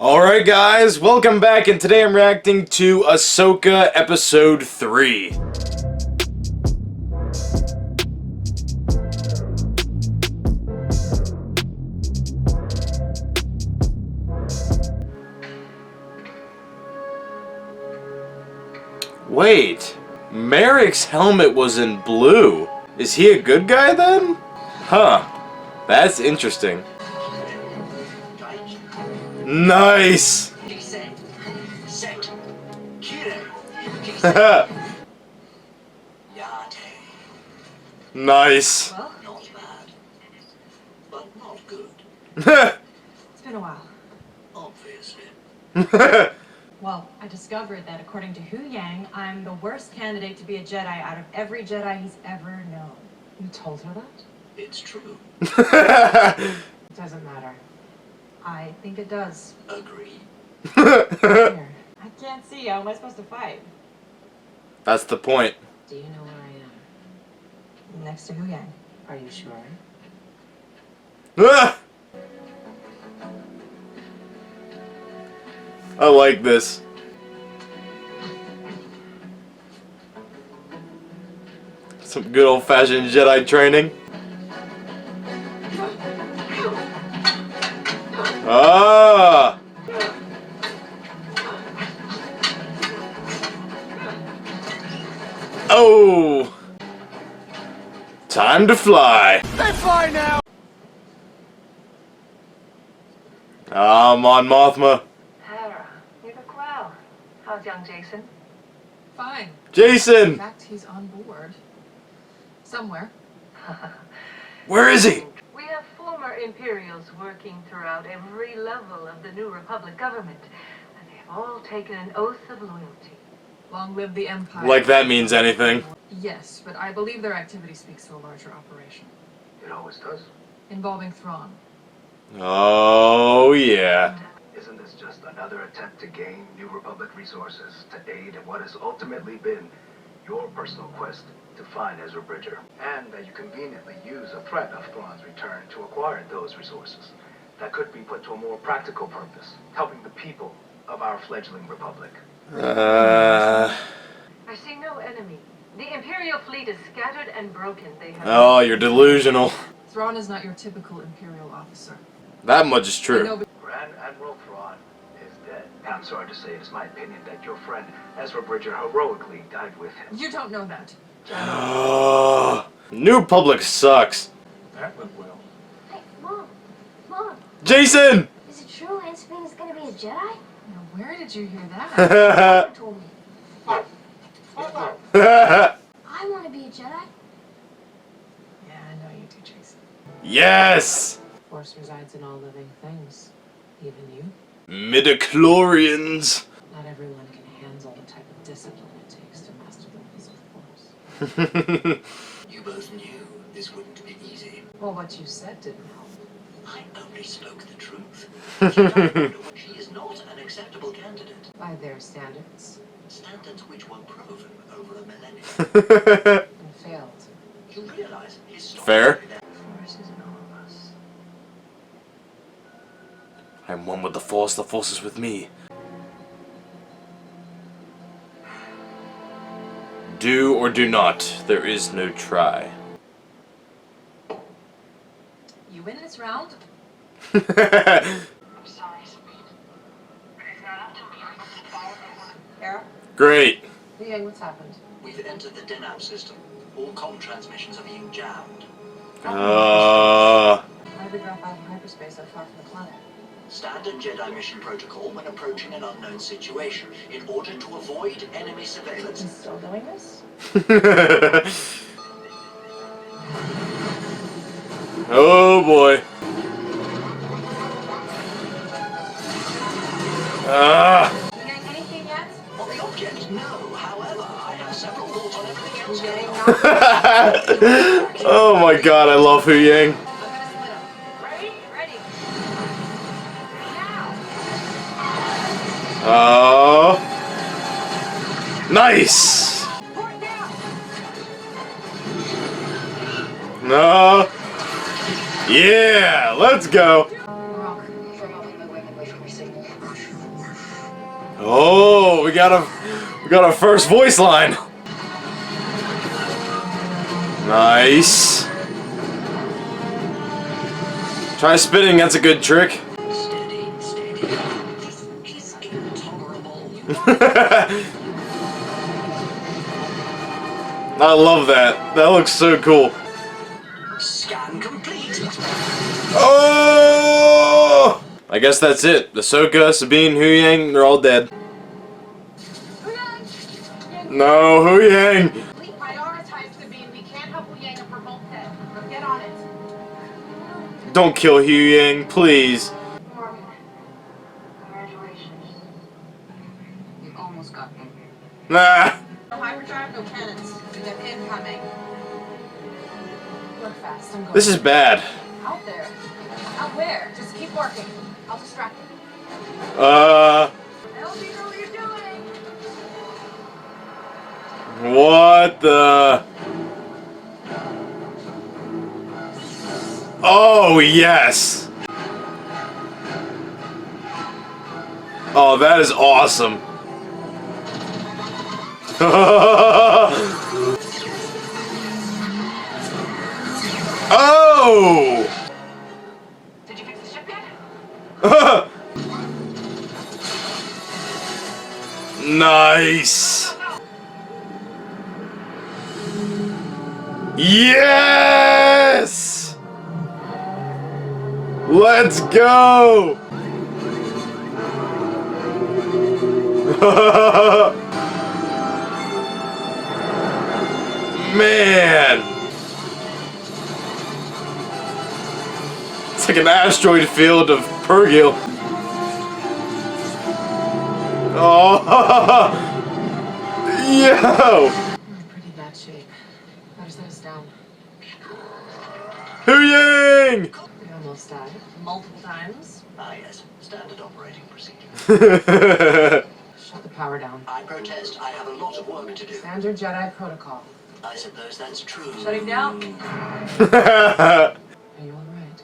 Alright guys, welcome back, and today I'm reacting to Ahsoka Episode 3. Wait, Merrick's helmet was in blue. Is he a good guy then? Huh, that's interesting. Nice! Nice. Well, not bad, but not good. It's been a while. Obviously. Well, I discovered that according to Hu Yang, I'm the worst candidate to be a Jedi out of every Jedi he's ever known. You told her that? It's true. It doesn't matter. I think it does. Agree. Here. I can't see. How am I supposed to fight? That's the point. Do you know where I am? Next to Hu Yang. Are you sure? Ah! I like this. Some good old-fashioned Jedi training. Ah! Oh! Time to fly. They fly now! I'm on Mothma. Hera, you look well. How's young Jason? Fine. In Jason! fact, he's on board. Somewhere. Where is he? We have former Imperials working throughout every level of the New Republic government, and they have all taken an oath of loyalty. Long live the Empire. Like that means anything. Yes, but I believe their activity speaks to a larger operation. It always does. Involving Thrawn. Oh, yeah. Isn't this just another attempt to gain New Republic resources to aid in what has ultimately been your personal quest to find Ezra Bridger? And that you conveniently use a threat of Thrawn's return to acquire those resources that could be put to a more practical purpose, helping the people of our fledgling republic. I see no enemy. The Imperial fleet is scattered and broken. They have Oh, you're delusional. Thrawn is not your typical Imperial officer. That much is I true. know, but Grand Admiral Thrawn is dead. I'm sorry to say it is my opinion that your friend Ezra Bridger heroically died with him. you don't know that. New Republic sucks. That went well. Hey, Mom, Jason! is it true Lance Bean is gonna be a Jedi? Now, where did you hear that? Father told me. I want to be a Jedi. Yeah, I know you do, Jason. Yes! Force resides in all living things. Even you. Midichlorians. Not everyone can handle the type of discipline it takes to master the ways of Force. You both knew this wouldn't be easy. Well, what you said didn't help. I only spoke the truth. She is not an acceptable candidate. By their standards. Standards which were proven over a millennium. And failed. You realize historically Fair. that Force is in all of us. I'm one with the Force is with me. Do or do not, there is no try. You win this round. I'm sorry, sweet. It's not up to me. Hera? Great. Hu Yang, what's happened? We've entered the Denab system. All comm transmissions are being jammed. Why did we drop out of hyperspace so far from the planet? Standard Jedi mission protocol when approaching an unknown situation. In order to avoid enemy surveillance. He's still doing this? Oh boy. Ah. Hu Yang, anything yet? On the object, no. However, I have several thoughts on everything else. Hu Yang, not Oh my god, I love Hu Yang. I'm gonna split him. Ready? Ready. Now! Oh. Nice. Port down! No. Yeah, let's go. Rock, for a moment, my weapon away from my signal. Oh, we got a first voice line. Nice. Try spitting, that's a good trick. Steady, steady. He's intolerable. I love that. That looks so cool. Scan complete. Oh! I guess that's it. Ahsoka, Sabine, Hu Yang, they're all dead. No, Hu Yang! We prioritize Sabine. We can't help Hu Yang if we're both dead. Get on it. Don't kill Hu Yang, please. Morgan, congratulations. You almost got me. Nah. No hyperdrive, no cannons. We have incoming. Work fast. I'm going. This is bad. Out there. Out where? Just keep working. I'll distract you. LB, know what you're doing. What the? Oh, yes! Oh, that is awesome. Oh! Did you fix the ship yet? Nice! Yes! Let's go! Man! It's like an asteroid field of Pergil. Oh! Yo! We're in pretty bad shape. Better set us down. Hu Yang! We almost died. Multiple times. Ah, yes. Standard operating procedure. Shut the power down. I protest. I have a lot of work to do. Standard Jedi protocol. I suppose that's true. Shutting down. Are you alright?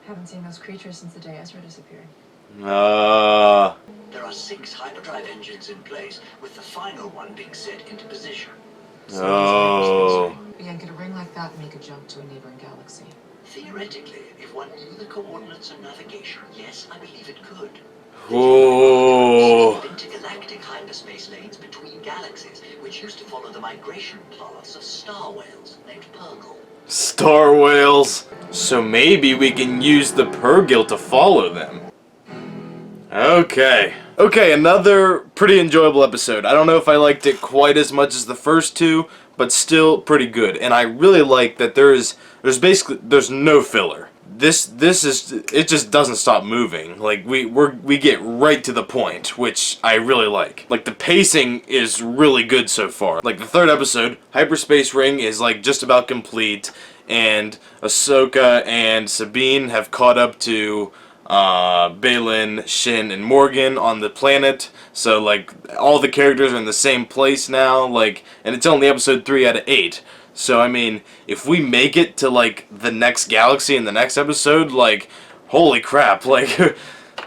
Haven't seen those creatures since the day Ezra disappeared. There are 6 hyperdrive engines in place, with the final one being set into position. Oh. Again, could a ring like that make a jump to a neighboring galaxy? Theoretically, if one knew the coordinates and navigation, yes, I believe it could. Oh. Intergalactic hyperspace lanes between galaxies, which used to follow the migration paths of star whales named Purgle. Star whales. So maybe we can use the Pergil to follow them. Okay. Okay, another pretty enjoyable episode. I don't know if I liked it quite as much as the first two, but still pretty good. And I really like that there's no filler. This is, it just doesn't stop moving. Like we get right to the point, which I really like. Like the pacing is really good so far. Like the third episode, Hyperspace Ring is like just about complete, and Ahsoka and Sabine have caught up to Baylan, Shin, and Morgan on the planet. So like all the characters are in the same place now. Like, and it's only episode 3 out of 8. So I mean, if we make it to like the next galaxy in the next episode, like, holy crap! Like,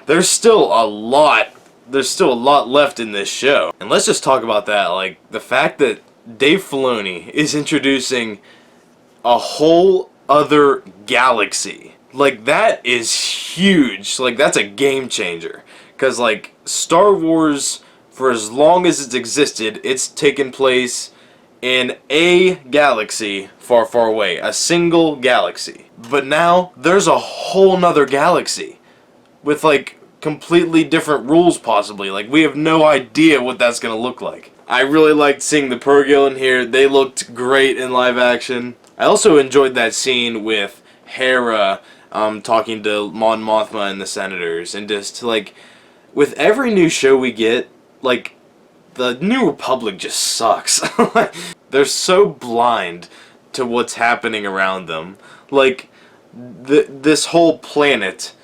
there's still a lot. There's still a lot left in this show. And let's just talk about that. Like the fact that Dave Filoni is introducing a whole other galaxy. Like, that is huge. Like, that's a game changer. Because, like, Star Wars, for as long as it's existed, it's taken place in a galaxy far, far away. A single galaxy. But now, there's a whole nother galaxy. With, like, completely different rules, possibly. Like, we have no idea what that's going to look like. I really liked seeing the Pergil in here. They looked great in live action. I also enjoyed that scene with Hera talking to Mon Mothma and the Senators, and just like with every new show we get, like the New Republic just sucks. They're so blind to what's happening around them. Like this whole planet,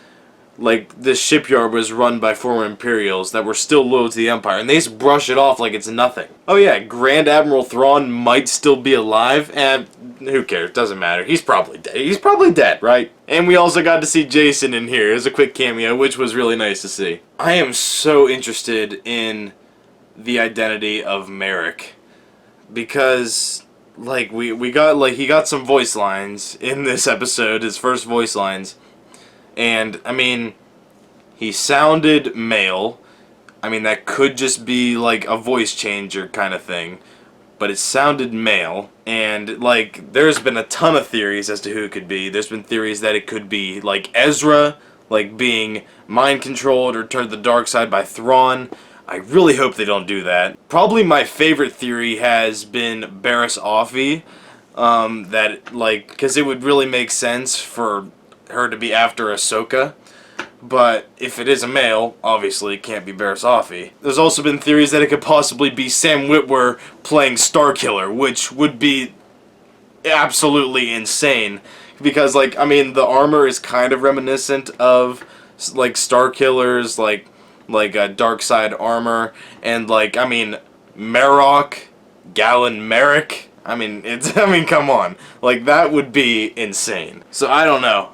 like this shipyard was run by former Imperials that were still loyal to the Empire, and they just brush it off like it's nothing. Oh yeah, Grand Admiral Thrawn might still be alive, and who cares? Doesn't matter. He's probably dead. He's probably dead, right? And we also got to see Jason in here as a quick cameo, which was really nice to see. I am so interested in the identity of Merrick, because like we got like he got some voice lines in this episode, his first voice lines, and I mean, he sounded male. I mean, that could just be like a voice changer kind of thing, but it sounded male. And like, there's been a ton of theories as to who it could be. There's been theories that it could be like Ezra, like being mind controlled or turned to the dark side by Thrawn. I really hope they don't do that. Probably my favorite theory has been Barriss Offee, that like, because it would really make sense for her to be after Ahsoka. But if it is a male, obviously it can't be Barriss Offee. There's also been theories that it could possibly be Sam Witwer playing Starkiller, which would be absolutely insane. Because, like, I mean, the armor is kind of reminiscent of, like, Starkiller's, like dark side armor. And, like, I mean, Marok, Galen Merrick. I mean, come on. Like, that would be insane. So, I don't know.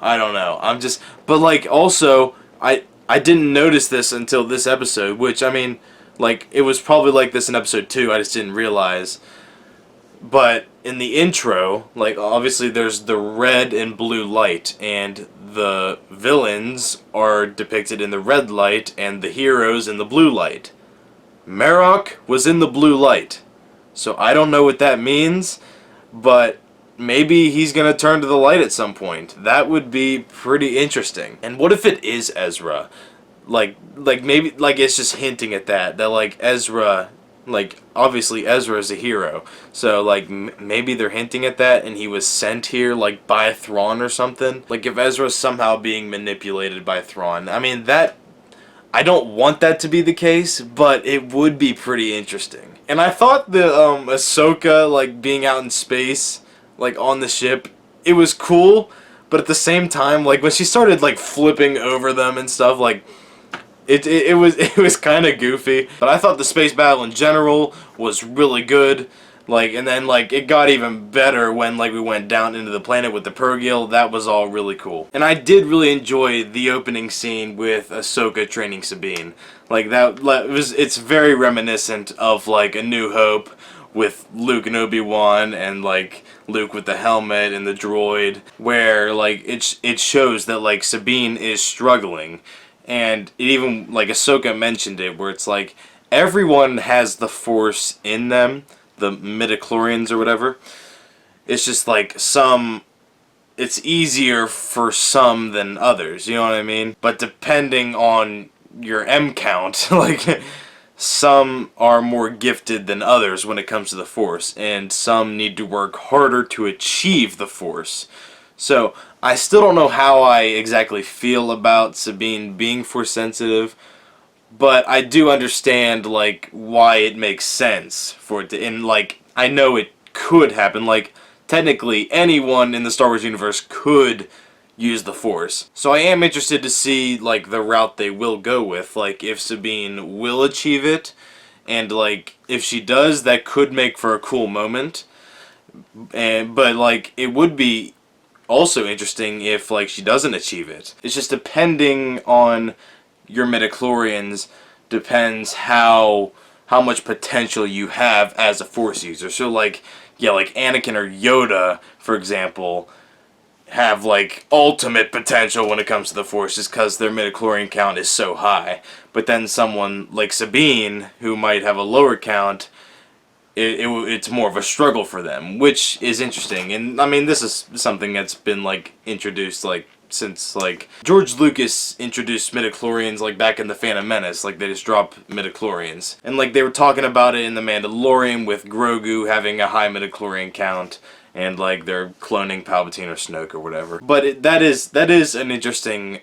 I'm just, but, like, also, I didn't notice this until this episode, which, I mean, like, it was probably like this in episode 2, I just didn't realize. But, in the intro, like, obviously there's the red and blue light, and the villains are depicted in the red light, and the heroes in the blue light. Marok was in the blue light. So I don't know what that means, but maybe he's gonna turn to the light at some point. That would be pretty interesting. And what if it is Ezra? Like maybe, like, it's just hinting at that like Ezra, like, obviously Ezra is a hero. So, like, maybe they're hinting at that and he was sent here, like, by Thrawn or something. Like, if Ezra's somehow being manipulated by Thrawn. I mean, that, I don't want that to be the case, but it would be pretty interesting. And I thought the Ahsoka, like, being out in space, like, on the ship, it was cool, but at the same time, like, when she started, like, flipping over them and stuff, like, it was kind of goofy. But I thought the space battle in general was really good. Like, and then, like, it got even better when, like, we went down into the planet with the Purrgil. That was all really cool. And I did really enjoy the opening scene with Ahsoka training Sabine. Like, it's very reminiscent of, like, A New Hope with Luke and Obi-Wan, and, like, Luke with the helmet and the droid, where, like, it shows that, like, Sabine is struggling. And it even, like, Ahsoka mentioned it, where it's like, everyone has the Force in them, the midichlorians or whatever. It's just like it's easier for some than others, you know what I mean? But depending on your M count, like, some are more gifted than others when it comes to the Force, and some need to work harder to achieve the Force. So, I still don't know how I exactly feel about Sabine being Force sensitive, but I do understand, like, why it makes sense for it to, and, like, I know it could happen. Like, technically, anyone in the Star Wars universe could use the Force. So I am interested to see, like, the route they will go with, like, if Sabine will achieve it, and, like, if she does, that could make for a cool moment. But, like, it would be also interesting if, like, she doesn't achieve it. It's just depending on your midichlorians, depends how much potential you have as a Force user. So, like, yeah, like Anakin or Yoda, for example, have, like, ultimate potential when it comes to the Force, just because their midichlorian count is so high. But then someone like Sabine, who might have a lower count, it's more of a struggle for them, which is interesting. And, I mean, this is something that's been, like, introduced, like, since, like, George Lucas introduced midichlorians, like, back in The Phantom Menace. Like, they just dropped midichlorians. And, like, they were talking about it in The Mandalorian with Grogu having a high midichlorian count, and, like, they're cloning Palpatine or Snoke or whatever. But that is an interesting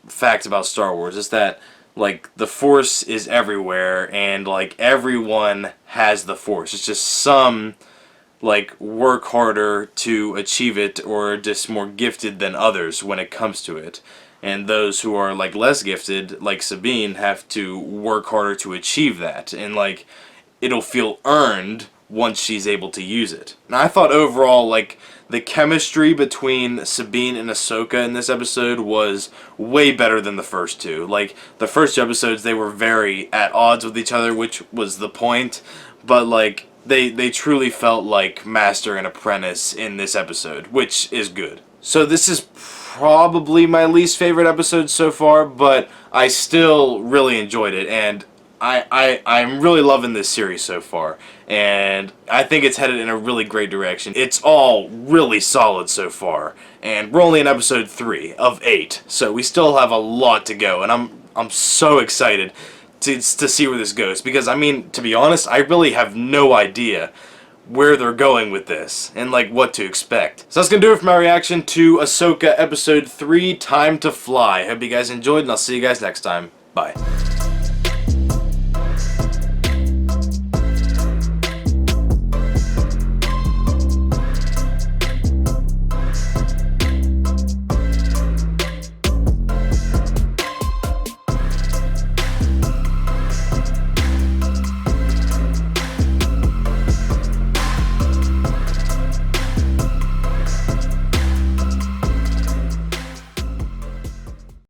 fact about Star Wars, is that, like, the Force is everywhere, and, like, everyone has the Force. It's just some, like, work harder to achieve it, or just more gifted than others when it comes to it. And those who are, like, less gifted, like Sabine, have to work harder to achieve that. And, like, it'll feel earned once she's able to use it. And I thought overall, like, the chemistry between Sabine and Ahsoka in this episode was way better than the first two. Like, the first two episodes, they were very at odds with each other, which was the point. But, like, they truly felt like master and apprentice in this episode, which is good. So this is probably my least favorite episode so far, but I still really enjoyed it, and I'm really loving this series so far, and I think it's headed in a really great direction. It's all really solid so far, and we're only in episode 3 of 8, so we still have a lot to go, and I'm so excited to see where this goes, because, I mean, to be honest, I really have no idea where they're going with this, and like what to expect. So that's gonna do it for my reaction to Ahsoka episode 3, Time to Fly. Hope you guys enjoyed, and I'll see you guys next time. Bye.